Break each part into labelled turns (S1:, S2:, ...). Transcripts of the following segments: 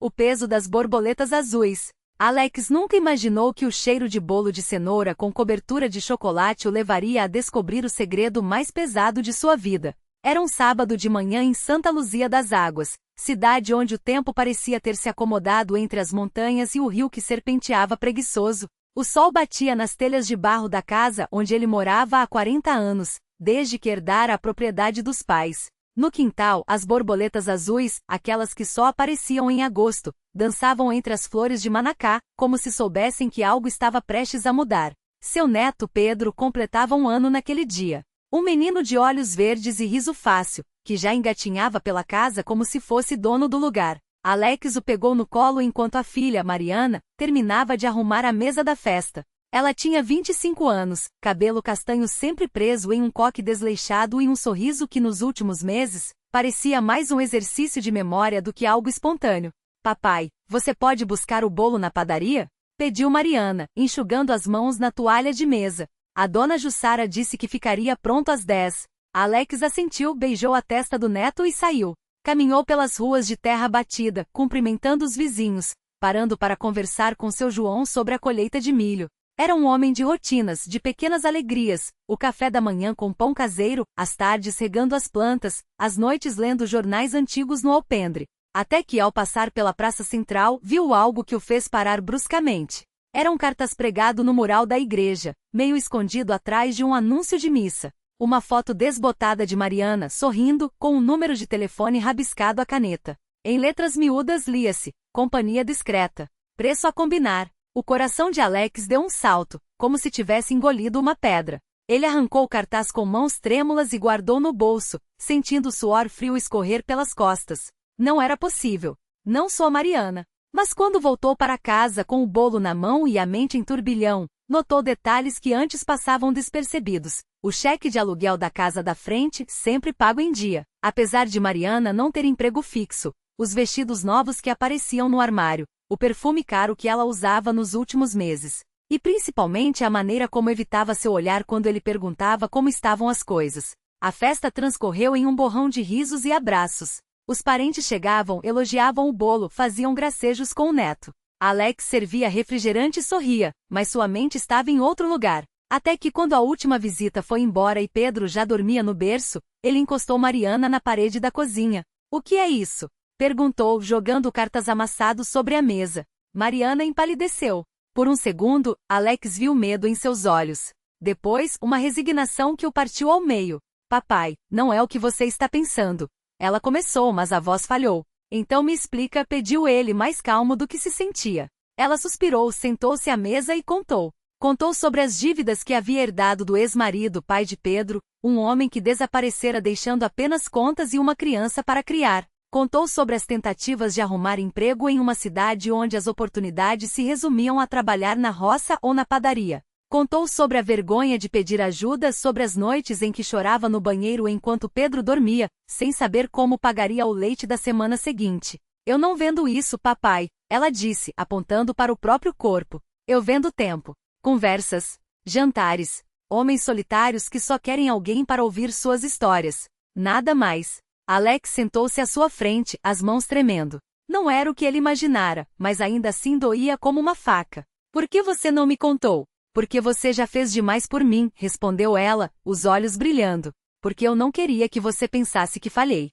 S1: O peso das borboletas azuis. Alex nunca imaginou que o cheiro de bolo de cenoura com cobertura de chocolate o levaria a descobrir o segredo mais pesado de sua vida. Era um sábado de manhã em Santa Luzia das Águas, cidade onde o tempo parecia ter se acomodado entre as montanhas e o rio que serpenteava preguiçoso. O sol batia nas telhas de barro da casa onde ele morava há 40 anos, desde que herdara a propriedade dos pais. No quintal, as borboletas azuis, aquelas que só apareciam em agosto, dançavam entre as flores de manacá, como se soubessem que algo estava prestes a mudar. Seu neto Pedro completava 1 ano naquele dia. Um menino de olhos verdes e riso fácil, que já engatinhava pela casa como se fosse dono do lugar. Alex o pegou no colo enquanto a filha, Mariana, terminava de arrumar a mesa da festa. Ela tinha 25 anos, cabelo castanho sempre preso em um coque desleixado e um sorriso que nos últimos meses parecia mais um exercício de memória do que algo espontâneo. Papai, você pode buscar o bolo na padaria? Pediu Mariana, enxugando as mãos na toalha de mesa. A dona Jussara disse que ficaria pronto às 10. Alex assentiu, beijou a testa do neto e saiu. Caminhou pelas ruas de terra batida, cumprimentando os vizinhos, parando para conversar com seu João sobre a colheita de milho. Era um homem de rotinas, de pequenas alegrias, o café da manhã com pão caseiro, as tardes regando as plantas, as noites lendo jornais antigos no alpendre. Até que, ao passar pela praça central, viu algo que o fez parar bruscamente. Era um cartaz pregado no mural da igreja, meio escondido atrás de um anúncio de missa. Uma foto desbotada de Mariana, sorrindo, com um número de telefone rabiscado à caneta. Em letras miúdas lia-se: companhia discreta. Preço a combinar. O coração de Alex deu um salto, como se tivesse engolido uma pedra. Ele arrancou o cartaz com mãos trêmulas e guardou no bolso, sentindo o suor frio escorrer pelas costas. Não era possível. Não sou a Mariana. Mas quando voltou para casa com o bolo na mão e a mente em turbilhão, notou detalhes que antes passavam despercebidos. O cheque de aluguel da casa da frente, sempre pago em dia. Apesar de Mariana não ter emprego fixo, os vestidos novos que apareciam no armário, o perfume caro que ela usava nos últimos meses. E principalmente a maneira como evitava seu olhar quando ele perguntava como estavam as coisas. A festa transcorreu em um borrão de risos e abraços. Os parentes chegavam, elogiavam o bolo, faziam gracejos com o neto. Alex servia refrigerante e sorria, mas sua mente estava em outro lugar. Até que quando a última visita foi embora e Pedro já dormia no berço, ele encostou Mariana na parede da cozinha. O que é isso? Perguntou, jogando cartas amassados sobre a mesa. Mariana empalideceu. Por um segundo, Alex viu medo em seus olhos. Depois, uma resignação que o partiu ao meio. Papai, não é o que você está pensando. Ela começou, mas a voz falhou. Então me explica, pediu ele mais calmo do que se sentia. Ela suspirou, sentou-se à mesa e contou. Contou sobre as dívidas que havia herdado do ex-marido, pai de Pedro, um homem que desaparecera deixando apenas contas e uma criança para criar. Contou sobre as tentativas de arrumar emprego em uma cidade onde as oportunidades se resumiam a trabalhar na roça ou na padaria. Contou sobre a vergonha de pedir ajuda, sobre as noites em que chorava no banheiro enquanto Pedro dormia, sem saber como pagaria o leite da semana seguinte. Eu não vendo isso, papai, ela disse, apontando para o próprio corpo. Eu vendo tempo. Conversas. Jantares. Homens solitários que só querem alguém para ouvir suas histórias. Nada mais. Alex sentou-se à sua frente, as mãos tremendo. Não era o que ele imaginara, mas ainda assim doía como uma faca. Por que você não me contou? Porque você já fez demais por mim, respondeu ela, os olhos brilhando. Porque eu não queria que você pensasse que falhei.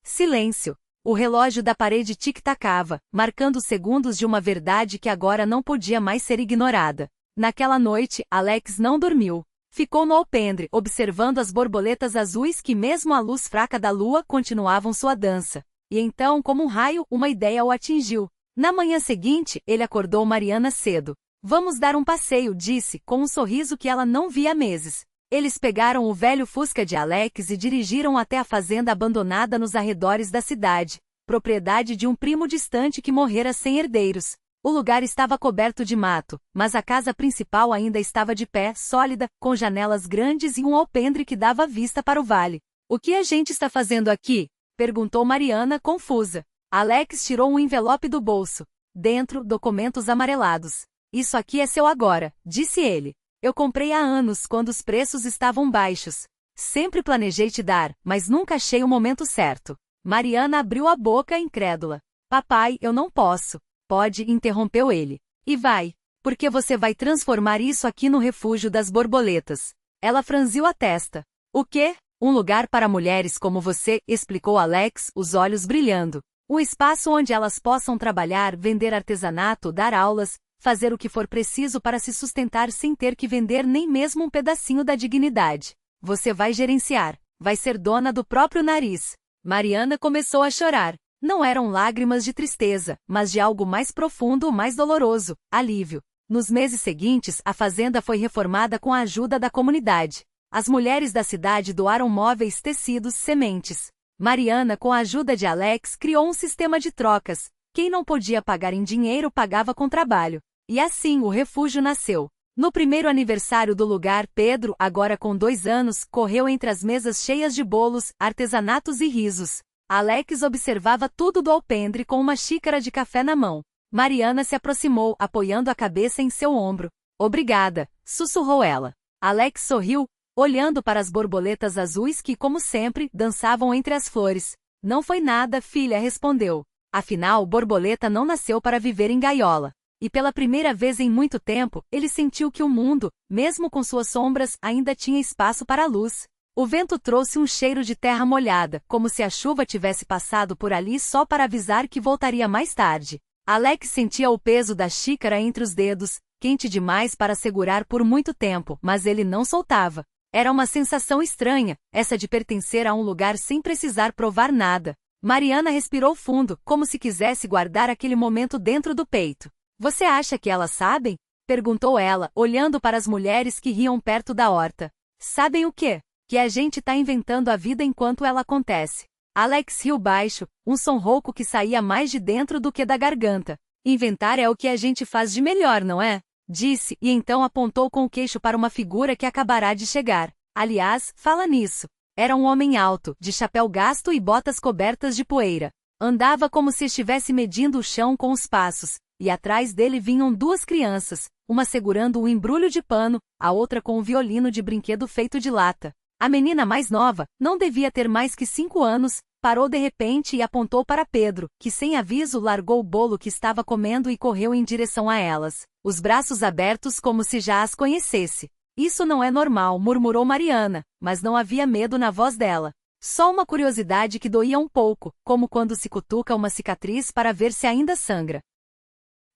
S1: Silêncio. O relógio da parede tic-tacava, marcando segundos de uma verdade que agora não podia mais ser ignorada. Naquela noite, Alex não dormiu. Ficou no alpendre, observando as borboletas azuis que mesmo à luz fraca da lua continuavam sua dança. E então, como um raio, uma ideia o atingiu. Na manhã seguinte, ele acordou Mariana cedo. Vamos dar um passeio, disse, com um sorriso que ela não via há meses. Eles pegaram o velho Fusca de Alex e dirigiram até a fazenda abandonada nos arredores da cidade, propriedade de um primo distante que morrera sem herdeiros. O lugar estava coberto de mato, mas a casa principal ainda estava de pé, sólida, com janelas grandes e um alpendre que dava vista para o vale. O que a gente está fazendo aqui? Perguntou Mariana, confusa. Alex tirou um envelope do bolso. Dentro, documentos amarelados. Isso aqui é seu agora, disse ele. Eu comprei há anos quando os preços estavam baixos. Sempre planejei te dar, mas nunca achei o momento certo. Mariana abriu a boca incrédula. Papai, eu não posso. Pode, interrompeu ele. E vai. Porque você vai transformar isso aqui no refúgio das borboletas. Ela franziu a testa. O quê? Um lugar para mulheres como você, explicou Alex, os olhos brilhando. Um espaço onde elas possam trabalhar, vender artesanato, dar aulas, fazer o que for preciso para se sustentar sem ter que vender nem mesmo um pedacinho da dignidade. Você vai gerenciar. Vai ser dona do próprio nariz. Mariana começou a chorar. Não eram lágrimas de tristeza, mas de algo mais profundo, mais doloroso, alívio. Nos meses seguintes, a fazenda foi reformada com a ajuda da comunidade. As mulheres da cidade doaram móveis, tecidos, sementes. Mariana, com a ajuda de Alex, criou um sistema de trocas. Quem não podia pagar em dinheiro pagava com trabalho. E assim o refúgio nasceu. No primeiro aniversário do lugar, Pedro, agora com 2 anos, correu entre as mesas cheias de bolos, artesanatos e risos. Alex observava tudo do alpendre com uma xícara de café na mão. Mariana se aproximou, apoiando a cabeça em seu ombro. Obrigada, sussurrou ela. Alex sorriu, olhando para as borboletas azuis que, como sempre, dançavam entre as flores. Não foi nada, filha, respondeu. Afinal, borboleta não nasceu para viver em gaiola. E pela primeira vez em muito tempo, ele sentiu que o mundo, mesmo com suas sombras, ainda tinha espaço para a luz. O vento trouxe um cheiro de terra molhada, como se a chuva tivesse passado por ali só para avisar que voltaria mais tarde. Alex sentia o peso da xícara entre os dedos, quente demais para segurar por muito tempo, mas ele não soltava. Era uma sensação estranha, essa de pertencer a um lugar sem precisar provar nada. Mariana respirou fundo, como se quisesse guardar aquele momento dentro do peito. Você acha que elas sabem? Perguntou ela, olhando para as mulheres que riam perto da horta. Sabem o quê? Que a gente tá inventando a vida enquanto ela acontece. Alex riu baixo, um som rouco que saía mais de dentro do que da garganta. Inventar é o que a gente faz de melhor, não é? Disse, e então apontou com o queixo para uma figura que acabará de chegar. Aliás, fala nisso. Era um homem alto, de chapéu gasto e botas cobertas de poeira. Andava como se estivesse medindo o chão com os passos, e atrás dele vinham 2 crianças, uma segurando um embrulho de pano, a outra com um violino de brinquedo feito de lata. A menina mais nova, não devia ter mais que 5 anos, parou de repente e apontou para Pedro, que sem aviso largou o bolo que estava comendo e correu em direção a elas, os braços abertos como se já as conhecesse. Isso não é normal, murmurou Mariana, mas não havia medo na voz dela. Só uma curiosidade que doía um pouco, como quando se cutuca uma cicatriz para ver se ainda sangra.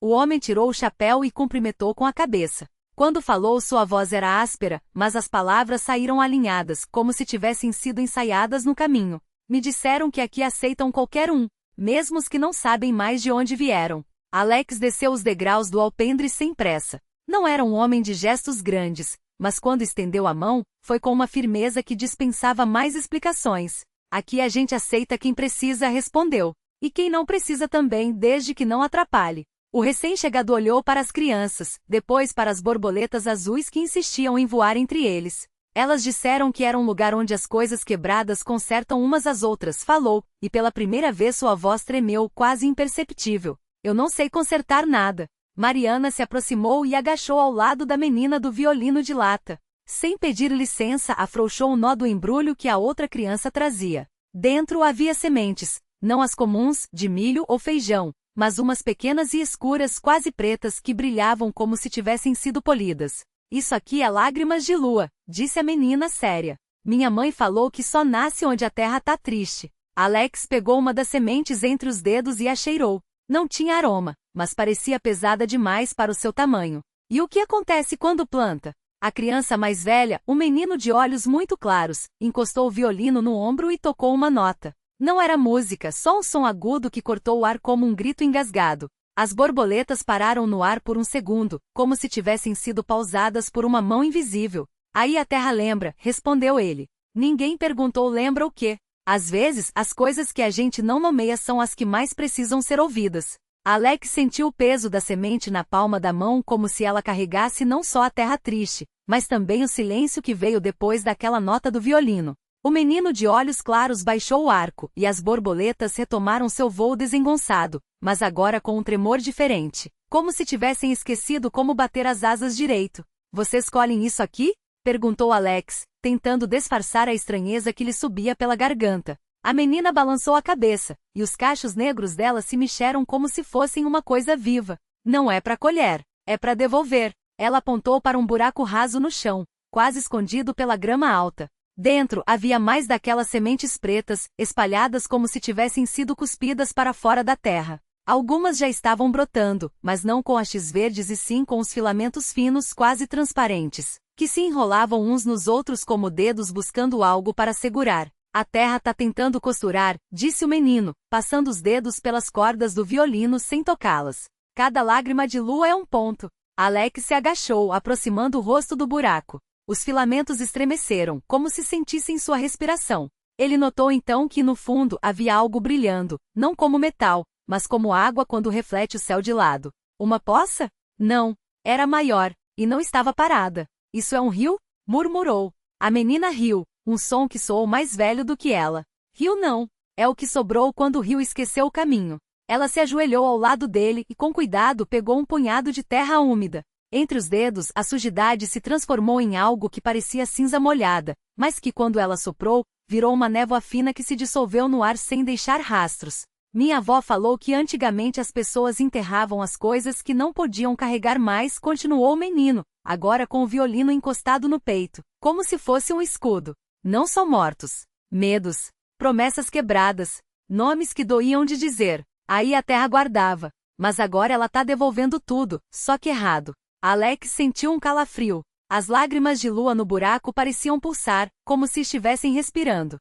S1: O homem tirou o chapéu e cumprimentou com a cabeça. Quando falou, sua voz era áspera, mas as palavras saíram alinhadas, como se tivessem sido ensaiadas no caminho. Me disseram que aqui aceitam qualquer um, mesmo os que não sabem mais de onde vieram. Alex desceu os degraus do alpendre sem pressa. Não era um homem de gestos grandes, mas quando estendeu a mão, foi com uma firmeza que dispensava mais explicações. Aqui a gente aceita quem precisa, respondeu. E quem não precisa também, desde que não atrapalhe. O recém-chegado olhou para as crianças, depois para as borboletas azuis que insistiam em voar entre eles. Elas disseram que era um lugar onde as coisas quebradas consertam umas às outras, falou, e pela primeira vez sua voz tremeu, quase imperceptível. Eu não sei consertar nada. Mariana se aproximou e agachou ao lado da menina do violino de lata. Sem pedir licença, afrouxou o nó do embrulho que a outra criança trazia. Dentro havia sementes, não as comuns, de milho ou feijão, mas umas pequenas e escuras, quase pretas, que brilhavam como se tivessem sido polidas. Isso aqui é lágrimas de lua, disse a menina séria. Minha mãe falou que só nasce onde a terra tá triste. Alex pegou uma das sementes entre os dedos e a cheirou. Não tinha aroma, mas parecia pesada demais para o seu tamanho. E o que acontece quando planta? A criança mais velha, um menino de olhos muito claros, encostou o violino no ombro e tocou uma nota. Não era música, só um som agudo que cortou o ar como um grito engasgado. As borboletas pararam no ar por um segundo, como se tivessem sido pausadas por uma mão invisível. Aí a terra lembra, respondeu ele. Ninguém perguntou lembra o quê? Às vezes, as coisas que a gente não nomeia são as que mais precisam ser ouvidas. Alex sentiu o peso da semente na palma da mão como se ela carregasse não só a terra triste, mas também o silêncio que veio depois daquela nota do violino. O menino de olhos claros baixou o arco, e as borboletas retomaram seu voo desengonçado, mas agora com um tremor diferente, como se tivessem esquecido como bater as asas direito. Vocês colhem isso aqui? Perguntou Alex, tentando disfarçar a estranheza que lhe subia pela garganta. A menina balançou a cabeça, e os cachos negros dela se mexeram como se fossem uma coisa viva. Não é para colher, é para devolver. Ela apontou para um buraco raso no chão, quase escondido pela grama alta. Dentro havia mais daquelas sementes pretas, espalhadas como se tivessem sido cuspidas para fora da terra. Algumas já estavam brotando, mas não com hastes verdes e sim com os filamentos finos quase transparentes, que se enrolavam uns nos outros como dedos buscando algo para segurar. A terra tá tentando costurar, disse o menino, passando os dedos pelas cordas do violino sem tocá-las. Cada lágrima de lua é um ponto. Alex se agachou, aproximando o rosto do buraco. Os filamentos estremeceram, como se sentissem sua respiração. Ele notou então que no fundo havia algo brilhando, não como metal, mas como água quando reflete o céu de lado. Uma poça? Não. Era maior, e não estava parada. Isso é um rio? Murmurou. A menina riu, um som que soou mais velho do que ela. Rio não. É o que sobrou quando o rio esqueceu o caminho. Ela se ajoelhou ao lado dele e com cuidado pegou um punhado de terra úmida. Entre os dedos, a sujidade se transformou em algo que parecia cinza molhada, mas que quando ela soprou, virou uma névoa fina que se dissolveu no ar sem deixar rastros. Minha avó falou que antigamente as pessoas enterravam as coisas que não podiam carregar mais, continuou o menino, agora com o violino encostado no peito, como se fosse um escudo. Não só mortos, medos, promessas quebradas, nomes que doíam de dizer. Aí a terra guardava, mas agora ela tá devolvendo tudo, só que errado. Alex sentiu um calafrio. As lágrimas de lua no buraco pareciam pulsar, como se estivessem respirando.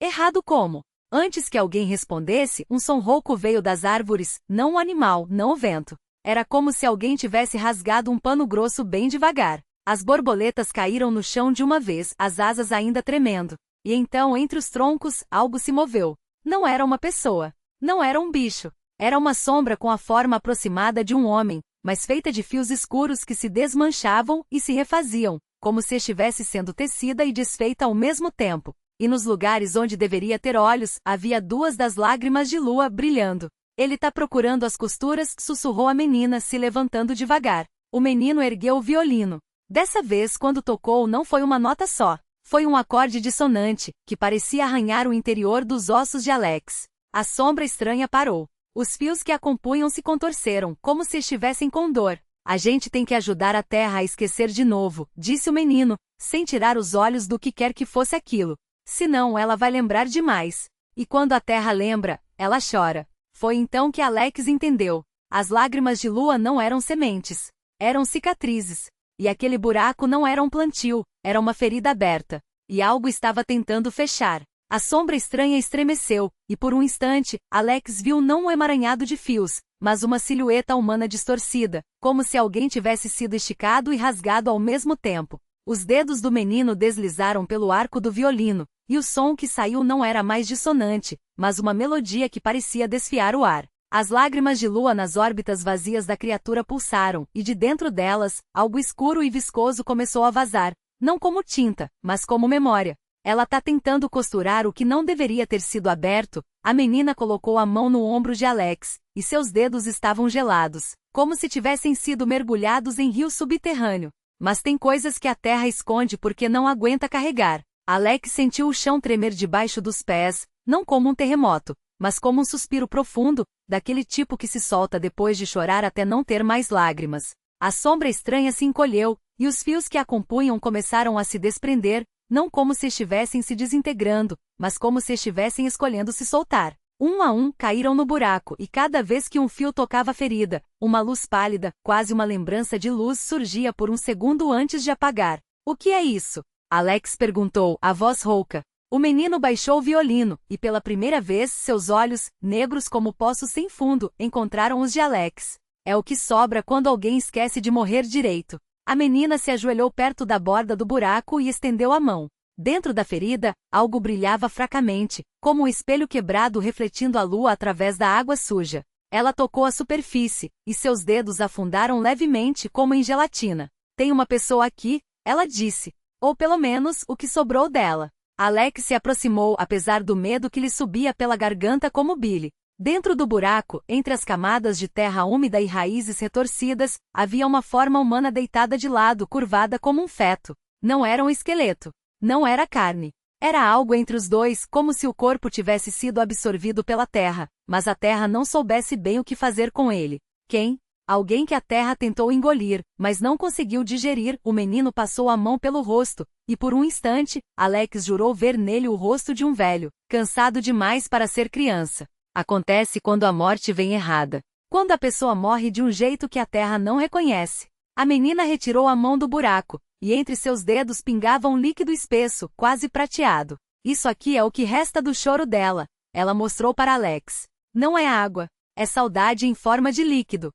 S1: Errado como? Antes que alguém respondesse, um som rouco veio das árvores, não o animal, não o vento. Era como se alguém tivesse rasgado um pano grosso bem devagar. As borboletas caíram no chão de uma vez, as asas ainda tremendo. E então, entre os troncos, algo se moveu. Não era uma pessoa. Não era um bicho. Era uma sombra com a forma aproximada de um homem, mas feita de fios escuros que se desmanchavam e se refaziam, como se estivesse sendo tecida e desfeita ao mesmo tempo. E nos lugares onde deveria ter olhos, havia duas das lágrimas de lua brilhando. Ele tá procurando as costuras, sussurrou a menina, se levantando devagar. O menino ergueu o violino. Dessa vez, quando tocou, não foi uma nota só. Foi um acorde dissonante, que parecia arranhar o interior dos ossos de Alex. A sombra estranha parou. Os fios que a compunham se contorceram, como se estivessem com dor. A gente tem que ajudar a terra a esquecer de novo, disse o menino, sem tirar os olhos do que quer que fosse aquilo. Senão ela vai lembrar demais. E quando a terra lembra, ela chora. Foi então que Alex entendeu. As lágrimas de lua não eram sementes. Eram cicatrizes. E aquele buraco não era um plantio, era uma ferida aberta. E algo estava tentando fechar. A sombra estranha estremeceu, e por um instante, Alex viu não um emaranhado de fios, mas uma silhueta humana distorcida, como se alguém tivesse sido esticado e rasgado ao mesmo tempo. Os dedos do menino deslizaram pelo arco do violino, e o som que saiu não era mais dissonante, mas uma melodia que parecia desfiar o ar. As lágrimas de lua nas órbitas vazias da criatura pulsaram, e de dentro delas, algo escuro e viscoso começou a vazar, não como tinta, mas como memória. Ela tá tentando costurar o que não deveria ter sido aberto. A menina colocou a mão no ombro de Alex, e seus dedos estavam gelados, como se tivessem sido mergulhados em rio subterrâneo. Mas tem coisas que a terra esconde porque não aguenta carregar. Alex sentiu o chão tremer debaixo dos pés, não como um terremoto, mas como um suspiro profundo, daquele tipo que se solta depois de chorar até não ter mais lágrimas. A sombra estranha se encolheu, e os fios que a compunham começaram a se desprender, não como se estivessem se desintegrando, mas como se estivessem escolhendo se soltar. Um a um caíram no buraco e cada vez que um fio tocava a ferida, uma luz pálida, quase uma lembrança de luz, surgia por um segundo antes de apagar. O que é isso? Alex perguntou, a voz rouca. O menino baixou o violino, e pela primeira vez seus olhos, negros como poços sem fundo, encontraram os de Alex. É o que sobra quando alguém esquece de morrer direito. A menina se ajoelhou perto da borda do buraco e estendeu a mão. Dentro da ferida, algo brilhava fracamente, como um espelho quebrado refletindo a lua através da água suja. Ela tocou a superfície, e seus dedos afundaram levemente como em gelatina. Tem uma pessoa aqui, ela disse. Ou pelo menos, o que sobrou dela. Alex se aproximou apesar do medo que lhe subia pela garganta como bile. Dentro do buraco, entre as camadas de terra úmida e raízes retorcidas, havia uma forma humana deitada de lado, curvada como um feto. Não era um esqueleto. Não era carne. Era algo entre os dois, como se o corpo tivesse sido absorvido pela terra, mas a terra não soubesse bem o que fazer com ele. Quem? Alguém que a terra tentou engolir, mas não conseguiu digerir. O menino passou a mão pelo rosto, e por um instante, Alex jurou ver nele o rosto de um velho, cansado demais para ser criança. Acontece quando a morte vem errada. Quando a pessoa morre de um jeito que a terra não reconhece. A menina retirou a mão do buraco, e entre seus dedos pingava um líquido espesso, quase prateado. Isso aqui é o que resta do choro dela. Ela mostrou para Alex. Não é água. É saudade em forma de líquido.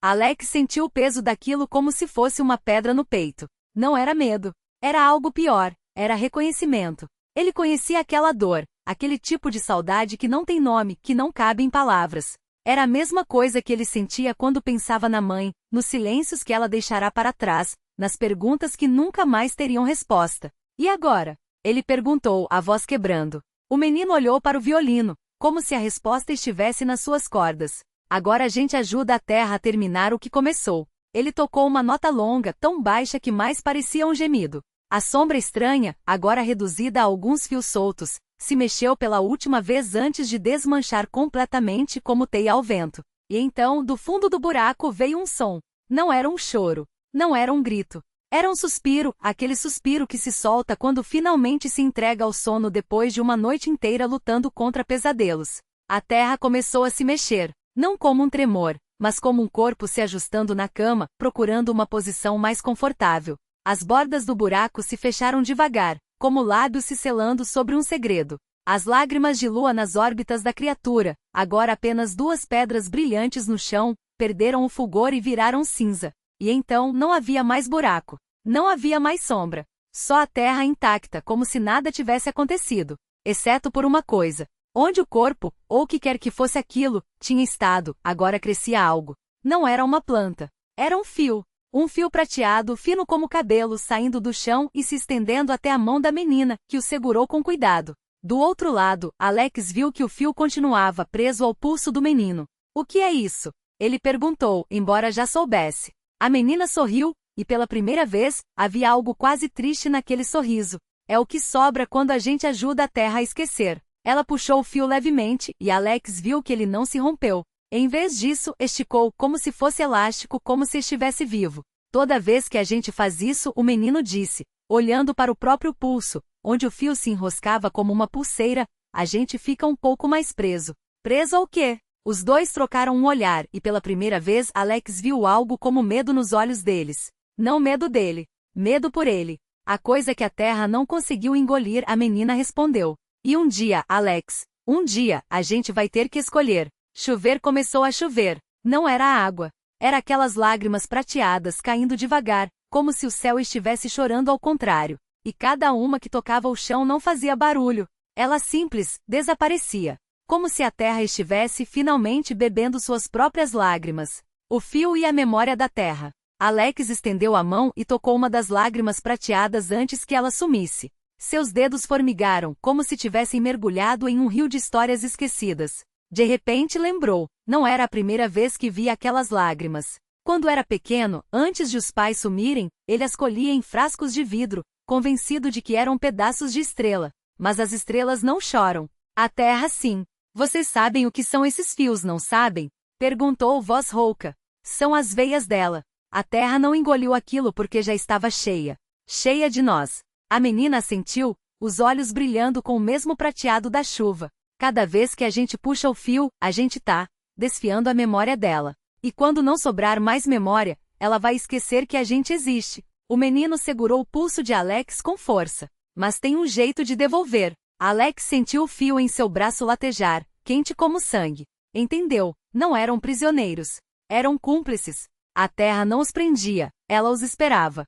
S1: Alex sentiu o peso daquilo como se fosse uma pedra no peito. Não era medo. Era algo pior. Era reconhecimento. Ele conhecia aquela dor, aquele tipo de saudade que não tem nome, que não cabe em palavras. Era a mesma coisa que ele sentia quando pensava na mãe, nos silêncios que ela deixará para trás, nas perguntas que nunca mais teriam resposta. E agora? Ele perguntou, a voz quebrando. O menino olhou para o violino, como se a resposta estivesse nas suas cordas. Agora a gente ajuda a terra a terminar o que começou. Ele tocou uma nota longa, tão baixa que mais parecia um gemido. A sombra estranha, agora reduzida a alguns fios soltos, se mexeu pela última vez antes de desmanchar completamente como teia ao vento. E então, do fundo do buraco veio um som. Não era um choro. Não era um grito. Era um suspiro, aquele suspiro que se solta quando finalmente se entrega ao sono depois de uma noite inteira lutando contra pesadelos. A terra começou a se mexer. Não como um tremor, mas como um corpo se ajustando na cama, procurando uma posição mais confortável. As bordas do buraco se fecharam devagar, como lábios se selando sobre um segredo. As lágrimas de lua nas órbitas da criatura, agora apenas duas pedras brilhantes no chão, perderam o fulgor e viraram cinza. E então não havia mais buraco. Não havia mais sombra. Só a terra intacta, como se nada tivesse acontecido. Exceto por uma coisa. Onde o corpo, ou o que quer que fosse aquilo, tinha estado, agora crescia algo. Não era uma planta. Era um fio. Um fio prateado, fino como cabelo, saindo do chão e se estendendo até a mão da menina, que o segurou com cuidado. Do outro lado, Alex viu que o fio continuava preso ao pulso do menino. O que é isso? Ele perguntou, embora já soubesse. A menina sorriu, e pela primeira vez, havia algo quase triste naquele sorriso. É o que sobra quando a gente ajuda a terra a esquecer. Ela puxou o fio levemente, e Alex viu que ele não se rompeu. Em vez disso, esticou como se fosse elástico, como se estivesse vivo. Toda vez que a gente faz isso, o menino disse, olhando para o próprio pulso, onde o fio se enroscava como uma pulseira, a gente fica um pouco mais preso. Preso ao quê? Os dois trocaram um olhar, e pela primeira vez Alex viu algo como medo nos olhos deles. Não medo dele. Medo por ele. A coisa que a terra não conseguiu engolir, a menina respondeu. E um dia, Alex, um dia, a gente vai ter que escolher. Chover começou a chover. Não era a água. Era aquelas lágrimas prateadas caindo devagar, como se o céu estivesse chorando ao contrário. E cada uma que tocava o chão não fazia barulho. Ela simples, desaparecia. Como se a terra estivesse finalmente bebendo suas próprias lágrimas. O fio e a memória da terra. Alex estendeu a mão e tocou uma das lágrimas prateadas antes que ela sumisse. Seus dedos formigaram, como se tivessem mergulhado em um rio de histórias esquecidas. De repente lembrou, não era a primeira vez que via aquelas lágrimas. Quando era pequeno, antes de os pais sumirem, ele as colhia em frascos de vidro, convencido de que eram pedaços de estrela. Mas as estrelas não choram. A terra sim. Vocês sabem o que são esses fios, não sabem? Perguntou voz rouca. São as veias dela. A terra não engoliu aquilo porque já estava cheia. Cheia de nós. A menina assentiu, os olhos brilhando com o mesmo prateado da chuva. Cada vez que a gente puxa o fio, a gente tá desfiando a memória dela. E quando não sobrar mais memória, ela vai esquecer que a gente existe. O menino segurou o pulso de Alex com força. Mas tem um jeito de devolver. Alex sentiu o fio em seu braço latejar, quente como sangue. Entendeu, não eram prisioneiros. Eram cúmplices. A terra não os prendia, ela os esperava.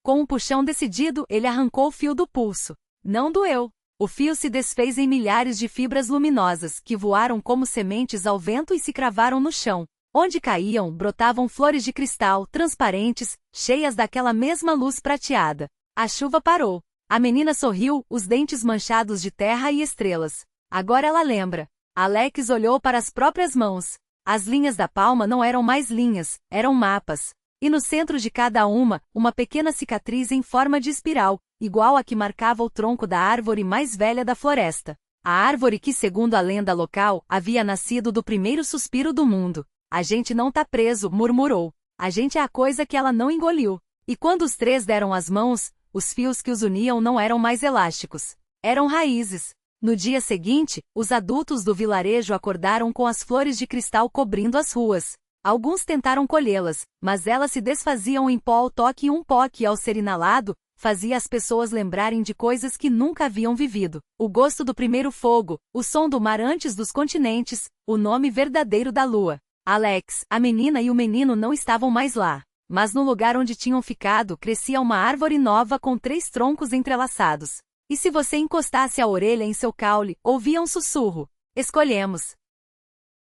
S1: Com um puxão decidido, ele arrancou o fio do pulso. Não doeu. O fio se desfez em milhares de fibras luminosas, que voaram como sementes ao vento e se cravaram no chão. Onde caíam, brotavam flores de cristal, transparentes, cheias daquela mesma luz prateada. A chuva parou. A menina sorriu, os dentes manchados de terra e estrelas. Agora ela lembra. Alex olhou para as próprias mãos. As linhas da palma não eram mais linhas, eram mapas. E no centro de cada uma pequena cicatriz em forma de espiral, igual a que marcava o tronco da árvore mais velha da floresta. A árvore que, segundo a lenda local, havia nascido do primeiro suspiro do mundo. A gente não tá preso, murmurou. A gente é a coisa que ela não engoliu. E quando os três deram as mãos, os fios que os uniam não eram mais elásticos. Eram raízes. No dia seguinte, os adultos do vilarejo acordaram com as flores de cristal cobrindo as ruas. Alguns tentaram colhê-las, mas elas se desfaziam em pó ao toque e um pó que, ao ser inalado, fazia as pessoas lembrarem de coisas que nunca haviam vivido. O gosto do primeiro fogo, o som do mar antes dos continentes, o nome verdadeiro da lua. Alex, a menina e o menino não estavam mais lá. Mas no lugar onde tinham ficado crescia uma árvore nova com 3 troncos entrelaçados. E se você encostasse a orelha em seu caule, ouvia um sussurro. Escolhemos.